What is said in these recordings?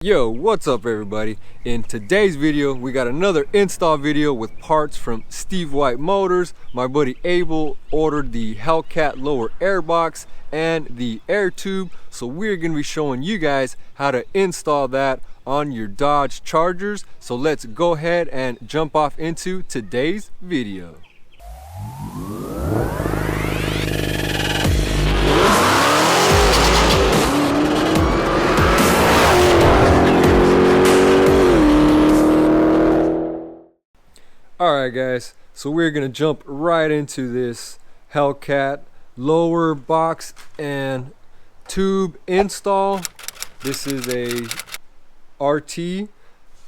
Yo, what's up everybody? In today's video we got another install video with parts from Steve White Motors. My buddy Abel ordered the Hellcat lower airbox and the air tube, so we're going to be showing you guys how to install that on your Dodge Chargers. So let's go ahead and jump off into today's video. Alright guys, so we're gonna jump right into this Hellcat lower box and tube install. This is a RT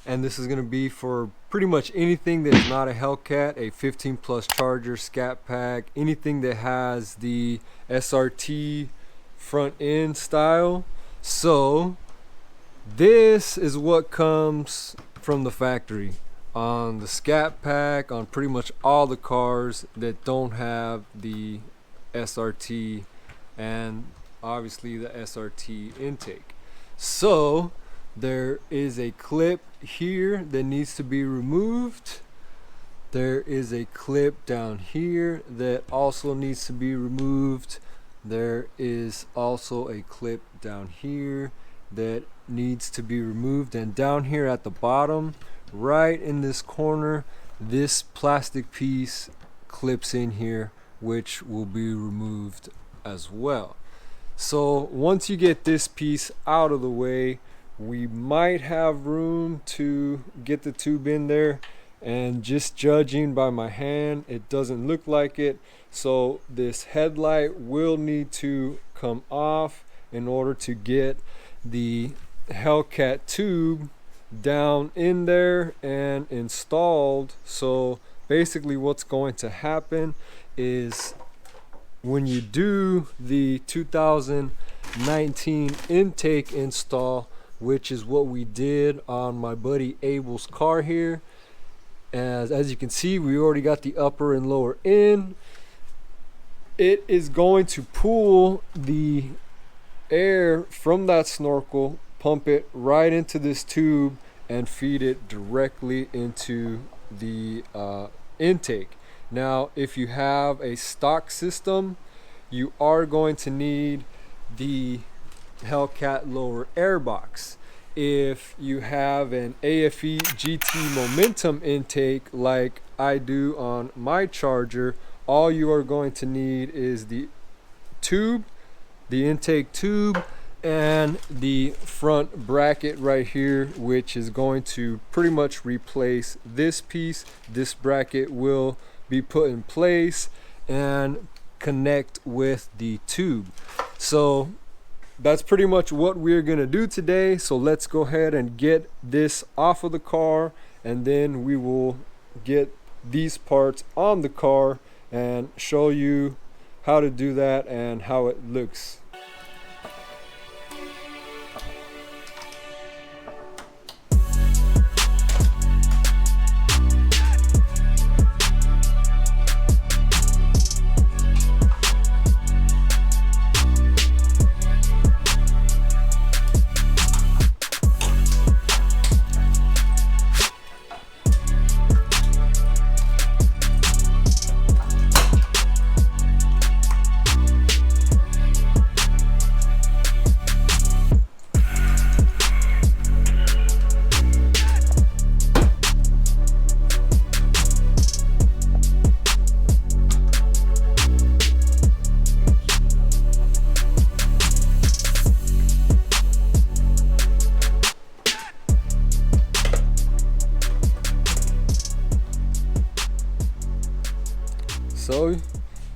and this is gonna be for pretty much anything that is not a Hellcat, a 15 plus charger, scat pack, anything that has the SRT front end style. So this is what comes from the factory on the scat pack, on pretty much all the cars that don't have the SRT and obviously the SRT intake. So there is a clip here that needs to be removed. There is a clip down here that also needs to be removed. There is also a clip down here that needs to be removed, and down here at the bottom right in this corner, this plastic piece clips in here, which will be removed as well. So once you get this piece out of the way, we might have room to get the tube in there, and just judging by my hand, it doesn't look like it. So this headlight will need to come off in order to get the Hellcat tube down in there and installed. So basically what's going to happen is when you do the 2019 intake install, which is what we did on my buddy Abel's car here, as you can see, we already got the upper and lower in. It is going to pull the air from that snorkel, pump it right into this tube and feed it directly into the intake. Now if you have a stock system, you are going to need the Hellcat lower airbox. If you have an AFE GT momentum intake like I do on my Charger, all you are going to need is the tube, the intake tube, and the front bracket right here, which is going to pretty much replace this piece. This bracket will be put in place and connect with the tube. So that's pretty much what we're gonna do today. So let's go ahead and get this off of the car, and then we will get these parts on the car and show you how to do that and how it looks. So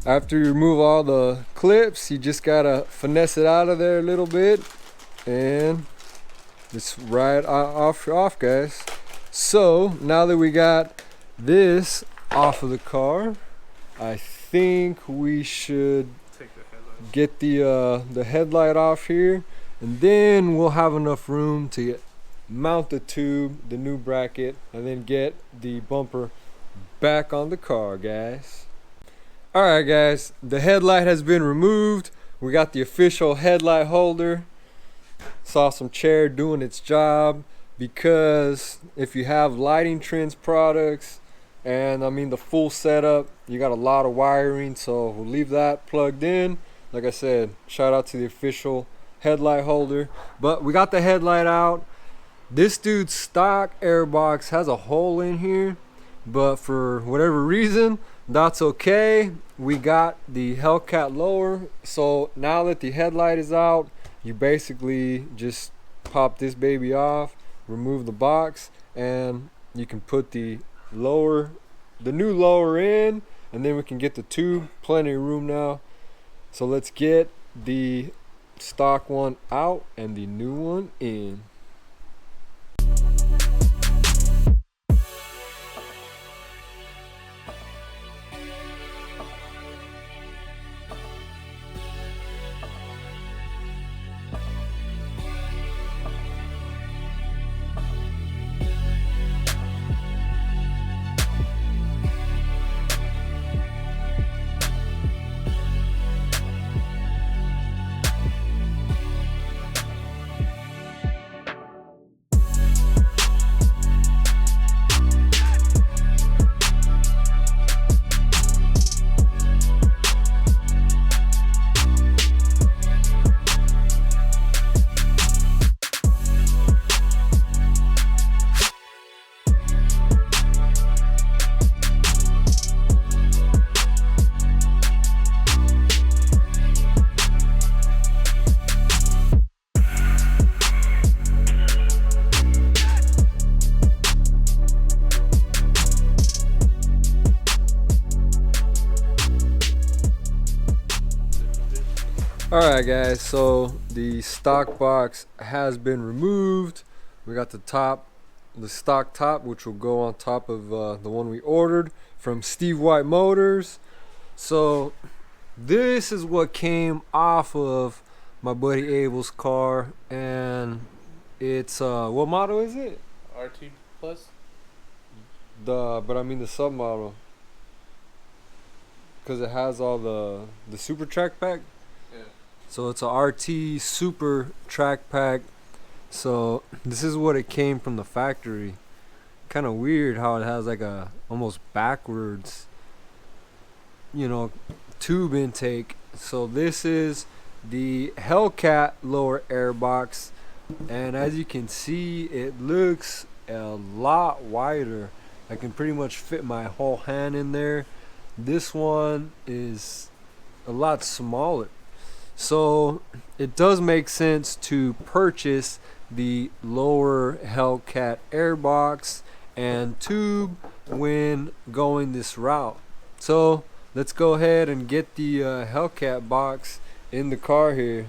after you remove all the clips, you just gotta finesse it out of there a little bit, and it's right off guys. So now that we got this off of the car, I think we should get the headlight off here, and then we'll have enough room to mount the tube, the new bracket, and then get the bumper back on the car, guys. Alright guys, the headlight has been removed. We got the official headlight holder. It's awesome chair doing its job, because if you have lighting trends products, and I mean the full setup, you got a lot of wiring, so we'll leave that plugged in. Like I said, shout out to the official headlight holder. But we got the headlight out. This dude's stock Airbox has a hole in here, but for whatever reason, that's okay. We got the Hellcat lower, so now that the headlight is out, you basically just pop this baby off, remove the box, and you can put the new lower in, and then we can get the tube. Plenty of room now. So let's get the stock one out and the new one in. Alright guys, so the stock box has been removed. We got the stock top, which will go on top of the one we ordered from Steve White Motors. So this is what came off of my buddy Abel's car, and it's what model is it? RT Plus? But I mean the sub model, because it has all the super track pack. So it's a RT Super Track Pack. So this is what it came from the factory. Kind of weird how it has like a almost backwards, tube intake. So this is the Hellcat lower airbox, and as you can see, it looks a lot wider. I can pretty much fit my whole hand in there. This one is a lot smaller. So it does make sense to purchase the lower Hellcat airbox and tube when going this route. So let's go ahead and get the Hellcat box in the car here.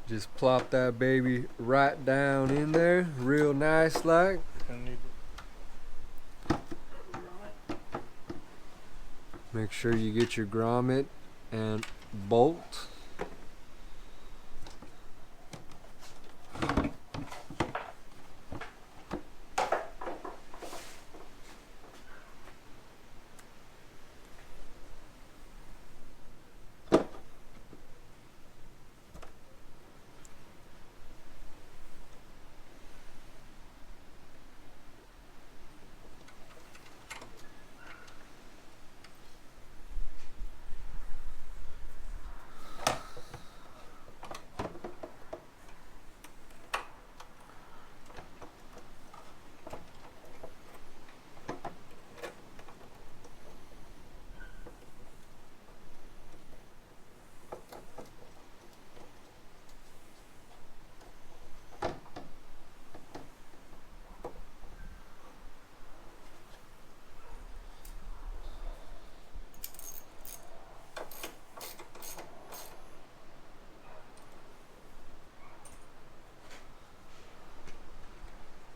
Just plop that baby right down in there, real nice like. Make sure you get your grommet and bolt.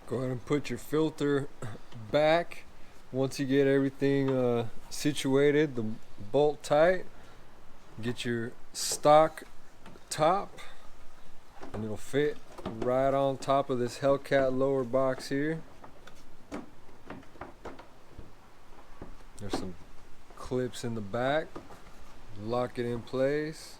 Go ahead and put your filter back. Once you get everything situated, the bolt tight, get your stock top, and it'll fit right on top of this Hellcat lower box here. There's some clips in the back. lock it in place.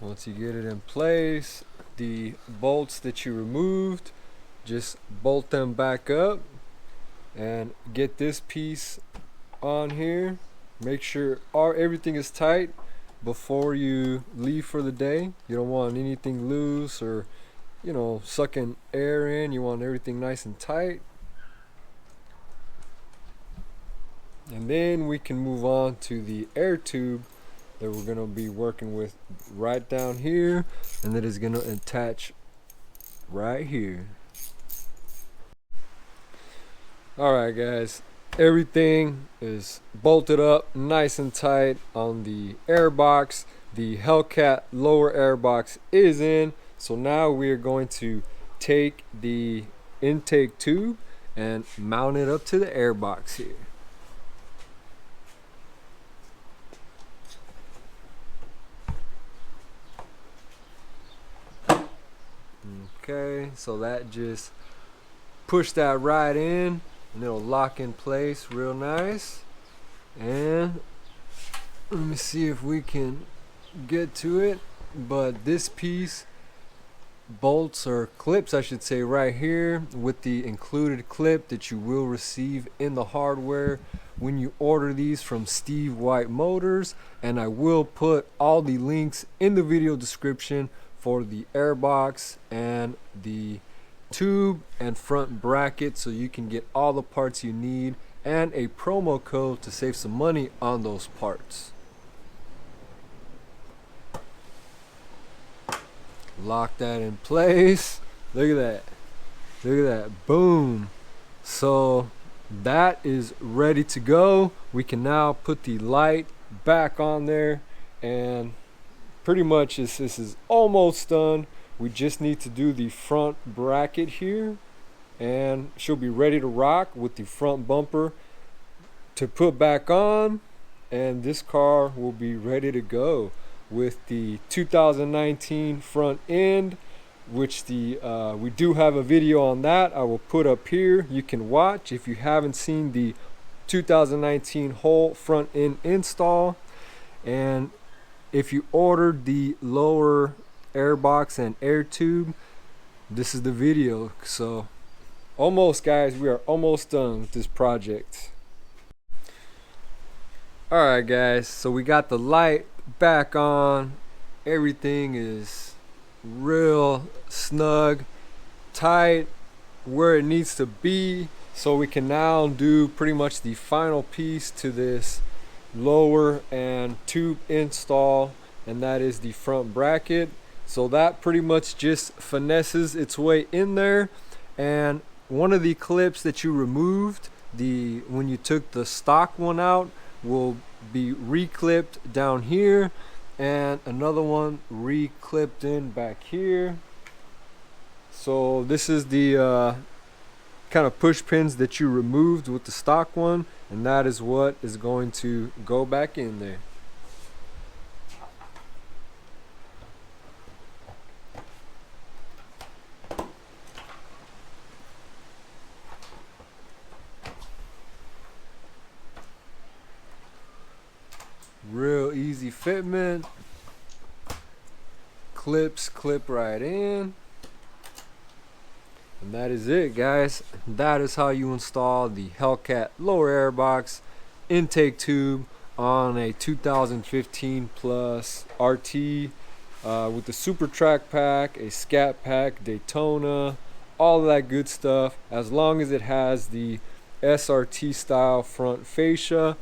Once you get it in place, the bolts that you removed, just bolt them back up and get this piece on here. Make sure everything is tight before you leave for the day. You don't want anything loose or, you know, sucking air in. You want everything nice and tight. And then we can move on to the air tube that we're going to be working with right down here, and that is going to attach right here. Alright guys, everything is bolted up nice and tight on the airbox. The Hellcat lower airbox is in, so now we are going to take the intake tube and mount it up to the airbox here. Okay, so that just push that right in and it'll lock in place real nice. And let me see if we can get to it, but this piece bolts or clips, I should say, right here with the included clip that you will receive in the hardware when you order these from Steve White Motors. And I will put all the links in the video description for the airbox and the tube and front bracket, so you can get all the parts you need and a promo code to save some money on those parts. Lock that in place. Look at that. Look at that. Boom. So that is ready to go. We can now put the light back on there, and pretty much this is almost done. We just need to do the front bracket here, and she'll be ready to rock with the front bumper to put back on, and this car will be ready to go with the 2019 front end, which we do have a video on that I will put up here. You can watch if you haven't seen the 2019 whole front end install. And if you ordered the lower airbox and air tube, this is the video. So almost, guys, we are almost done with this project. Alright guys, so we got the light back on. Everything is real snug, tight, where it needs to be. So we can now do pretty much the final piece to this lower and tube install, and that is the front bracket. So that pretty much just finesses its way in there. And one of the clips that you removed, when you took the stock one out, will be reclipped down here, and another one reclipped in back here. So this is the kind of push pins that you removed with the stock one, and that is what is going to go back in there. Real easy fitment. Clips clip right in. And that is it, guys. That is how you install the Hellcat lower airbox intake tube on a 2015 plus RT with the Super Track pack, a Scat pack, Daytona, all of that good stuff, as long as it has the SRT style front fascia.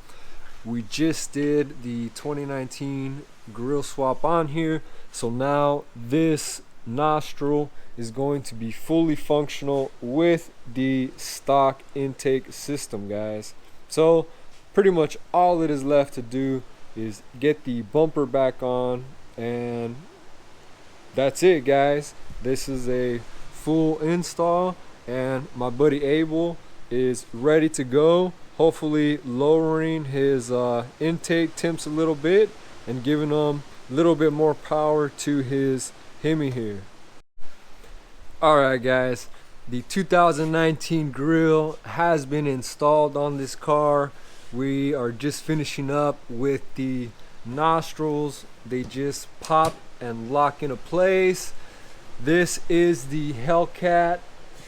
We just did the 2019 grill swap on here, so now this nostril is going to be fully functional with the stock intake system, guys. So pretty much all it is left to do is get the bumper back on, and that's it, guys. This is a full install, and my buddy Abel is ready to go hopefully lowering his intake temps a little bit and giving him a little bit more power to his Hemi here. Alright guys, the 2019 grill has been installed on this car. We are just finishing up with the nostrils. They just pop and lock into place. This is the Hellcat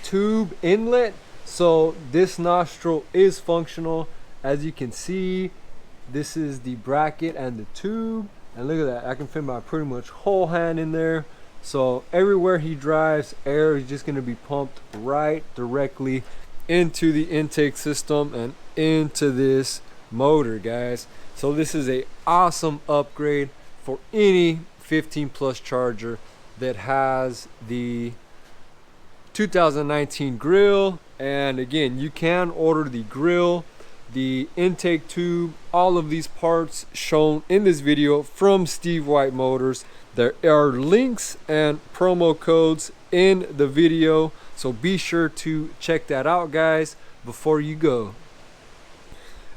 tube inlet. So this nostril is functional. As you can see, this is the bracket and the tube. And look at that, I can fit my pretty much whole hand in there. So everywhere he drives, air is just going to be pumped right directly into the intake system and into this motor, guys. So this is a awesome upgrade for any 15 plus charger that has the 2019 grill. And again, you can order the grill, the intake tube, all of these parts shown in this video from Steve White Motors. There are links and promo codes in the video, so be sure to check that out, guys, before you go.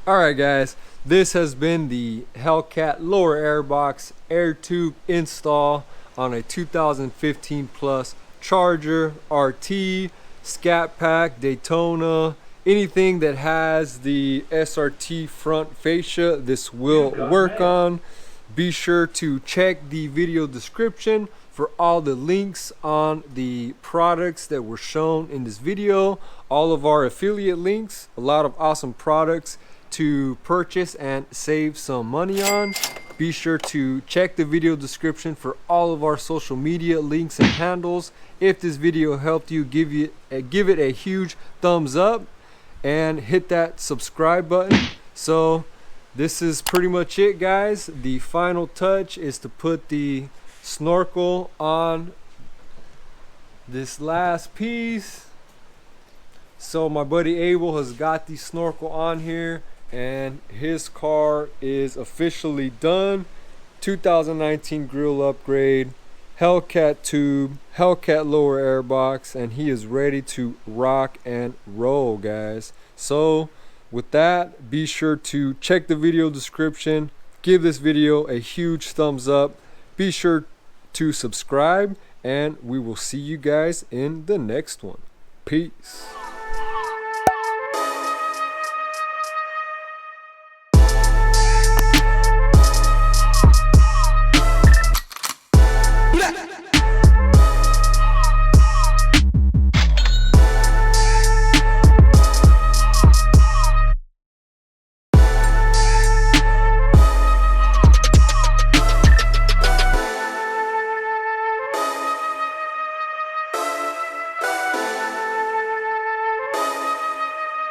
Alright guys, this has been the Hellcat lower airbox air tube install on a 2015 plus Charger RT, Scat Pack, Daytona, anything that has the SRT front fascia, this will work on. Be sure to check the video description for all the links on the products that were shown in this video, all of our affiliate links, a lot of awesome products to purchase and save some money on. Be sure to check the video description for all of our social media links and handles. If this video helped you, give it a huge thumbs up and hit that subscribe button. So this is pretty much it, guys. The final touch is to put the snorkel on this last piece. So my buddy Abel has got the snorkel on here and his car is officially done. 2019 grill upgrade, Hellcat tube, Hellcat lower airbox, and he is ready to rock and roll, guys. So with that, be sure to check the video description, give this video a huge thumbs up, be sure to subscribe, and we will see you guys in the next one. Peace.